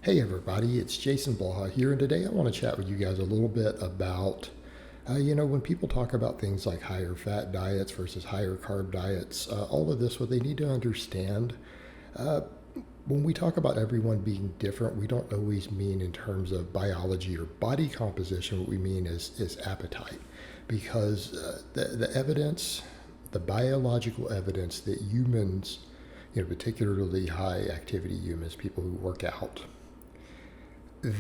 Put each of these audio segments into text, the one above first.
Hey everybody, it's Jason Blaha here, and today I want to chat with you guys a little bit about, when people talk about things like higher fat diets versus higher carb diets, all of this, what they need to understand, uh, when we talk about everyone being different, we don't always mean in terms of biology or body composition. What we mean is appetite, because the evidence, the biological evidence that humans, particularly high activity humans, people who work out,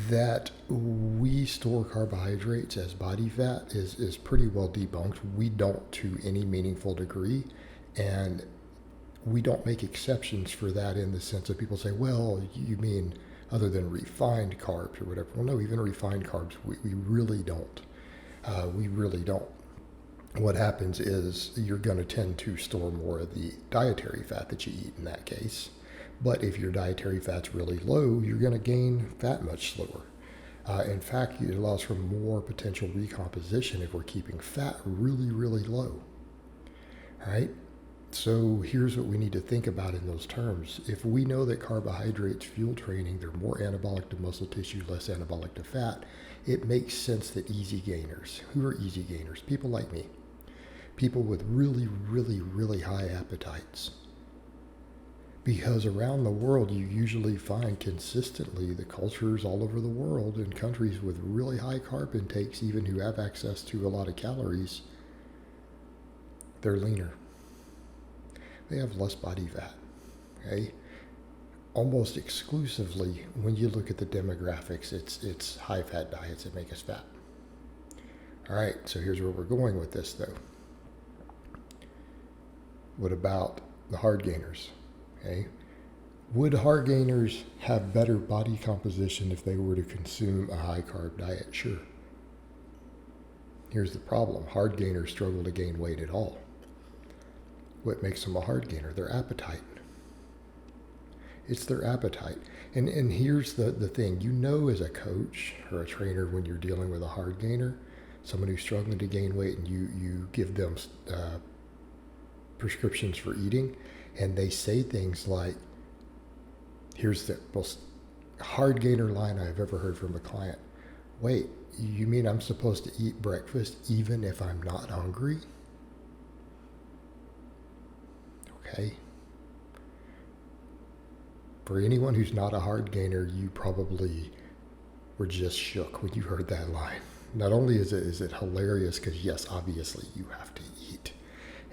that we store carbohydrates as body fat is pretty well debunked. We don't to any meaningful degree. And we don't make exceptions for that in the sense of people say, well, you mean other than refined carbs or whatever. Well, no, even refined carbs, we really don't. We really don't. What happens is you're going to tend to store more of the dietary fat that you eat in that case. But if your dietary fat's really low, you're going to gain fat much slower. In fact, it allows for more potential recomposition if we're keeping fat really, really low. All right? So here's what we need to think about in those terms. If we know that carbohydrates fuel training, they're more anabolic to muscle tissue, less anabolic to fat, it makes sense that easy gainers, who are easy gainers? People like me. People with really, really, really high appetites. Because around the world, you usually find consistently the cultures all over the world in countries with really high carb intakes, even who have access to a lot of calories, they're leaner. They have less body fat. Okay? Almost exclusively, when you look at the demographics, it's high fat diets that make us fat. All right, so here's where we're going with this, though. What about the hard gainers? Okay. Would hard gainers have better body composition if they were to consume a high carb diet? Sure. Here's the problem. Hard gainers struggle to gain weight at all. What makes them a hard gainer? Their appetite. It's their appetite. And here's the thing. You know, as a coach or a trainer, when you're dealing with a hard gainer, someone who's struggling to gain weight, and you give them prescriptions for eating, and they say things like, here's the most hard gainer line I've ever heard from a client. Wait, you mean I'm supposed to eat breakfast even if I'm not hungry? Okay. For anyone who's not a hard gainer, you probably were just shook when you heard that line. Not only is it hilarious, because yes, obviously you have to eat.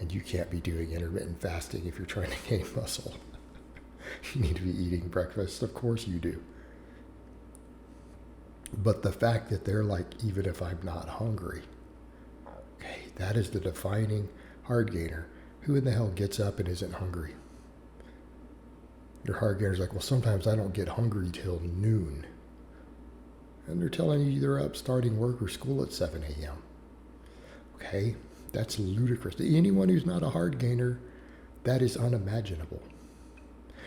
And you can't be doing intermittent fasting if you're trying to gain muscle. You need to be eating breakfast. Of course you do. But the fact that they're like, even if I'm not hungry, okay, that is the defining hard gainer. Who in the hell gets up and isn't hungry? Your hard gainer's like, well, sometimes I don't get hungry till noon. And they're telling you they're up starting work or school at 7 a.m. Okay? That's ludicrous. To anyone who's not a hard gainer, that is unimaginable.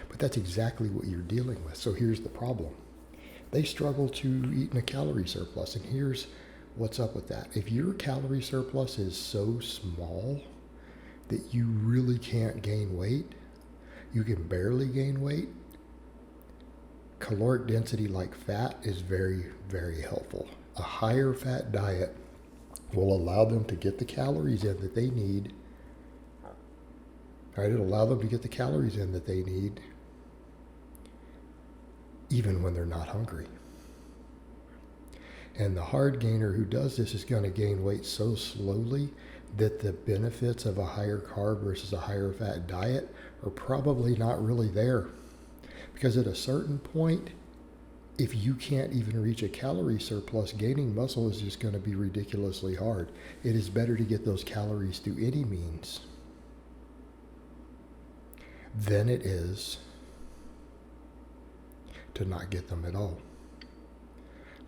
But that's exactly what you're dealing with. So here's the problem. They struggle to eat in a calorie surplus. And here's what's up with that. If your calorie surplus is so small that you really can't gain weight, you can barely gain weight, caloric density like fat is very, very helpful. A higher fat diet will allow them to get the calories in that they need. All right, it'll allow them to get the calories in that they need even when they're not hungry. And the hard gainer who does this is going to gain weight so slowly that the benefits of a higher carb versus a higher fat diet are probably not really there. Because at a certain point, if you can't even reach a calorie surplus, gaining muscle is just going to be ridiculously hard. It is better to get those calories through any means than it is to not get them at all.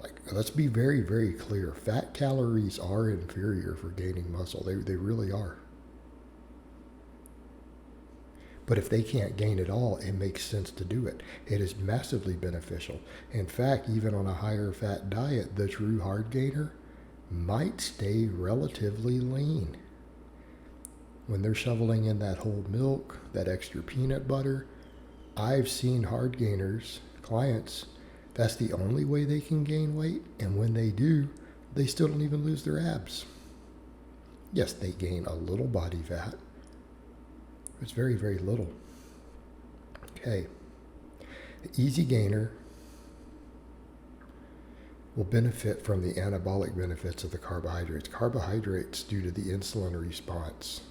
Like, let's be very, very clear. Fat calories are inferior for gaining muscle. They really are. But if they can't gain it all, it makes sense to do it. It is massively beneficial. In fact, even on a higher fat diet, the true hard gainer might stay relatively lean. When they're shoveling in that whole milk, that extra peanut butter, I've seen hard gainers, clients, That's the only way they can gain weight, and when they do, they still don't even lose their abs. Yes, they gain a little body fat. It's very, very little. Okay. The easy gainer will benefit from the anabolic benefits of the carbohydrates. Carbohydrates, due to the insulin response,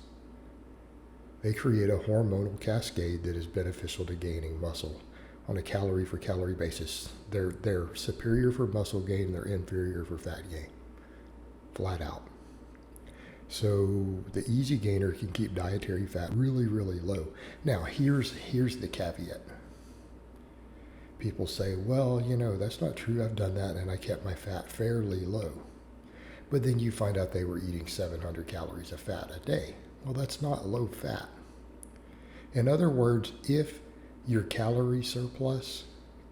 they create a hormonal cascade that is beneficial to gaining muscle on a calorie for calorie basis. They're superior for muscle gain, they're inferior for fat gain. Flat out. So the easy gainer can keep dietary fat really, really low. Now, here's the caveat. People say, well, that's not true. I've done that and I kept my fat fairly low. But then you find out they were eating 700 calories of fat a day. Well, that's not low fat. In other words, if your calorie surplus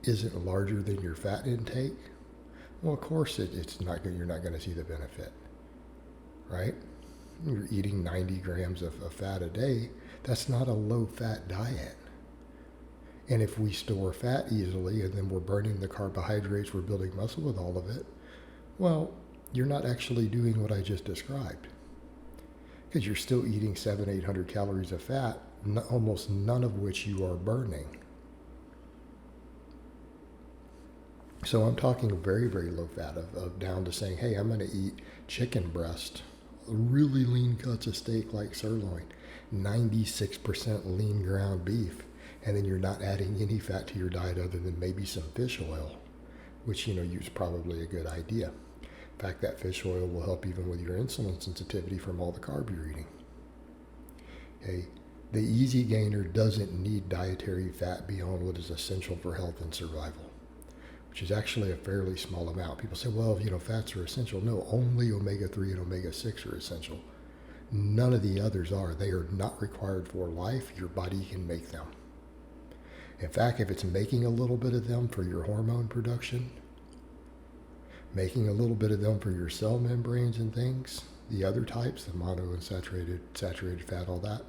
isn't larger than your fat intake, well, of course it's not good. You're not going to see the benefit, right? You're eating 90 grams of fat a day. That's not a low-fat diet. And if we store fat easily and then we're burning the carbohydrates, we're building muscle with all of it, well, you're not actually doing what I just described. Because you're still eating 700-800 calories of fat, almost none of which you are burning. So I'm talking very, very low fat of down to saying, hey, I'm going to eat chicken breast, really lean cuts of steak like sirloin, 96% lean ground beef, and then you're not adding any fat to your diet other than maybe some fish oil, which, is probably a good idea. In fact, that fish oil will help even with your insulin sensitivity from all the carb you're eating. Okay. The easy gainer doesn't need dietary fat beyond what is essential for health and survival, which is actually a fairly small amount. People say, well, fats are essential. No, only omega-3 and omega-6 are essential. None of the others are. They are not required for life. Your body can make them. In fact, if it's making a little bit of them for your hormone production, making a little bit of them for your cell membranes and things, the other types, the monounsaturated, saturated fat, all that,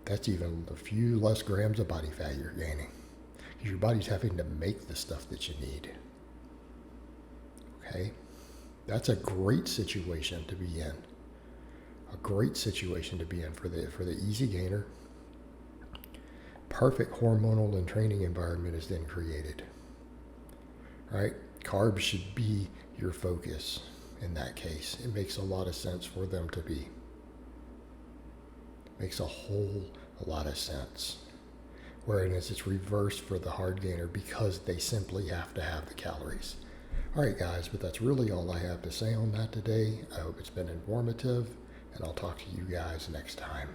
that's even a few less grams of body fat you're gaining. Because your body's having to make the stuff that you need. Okay? That's a great situation to be in. A great situation to be in for the easy gainer. Perfect hormonal and training environment is then created. Right? Carbs should be your focus in that case. It makes a lot of sense for them to be. Makes a whole lot of sense. Whereas it's reversed for the hard gainer because they simply have to have the calories. All right, guys, but that's really all I have to say on that today. I hope it's been informative, and I'll talk to you guys next time.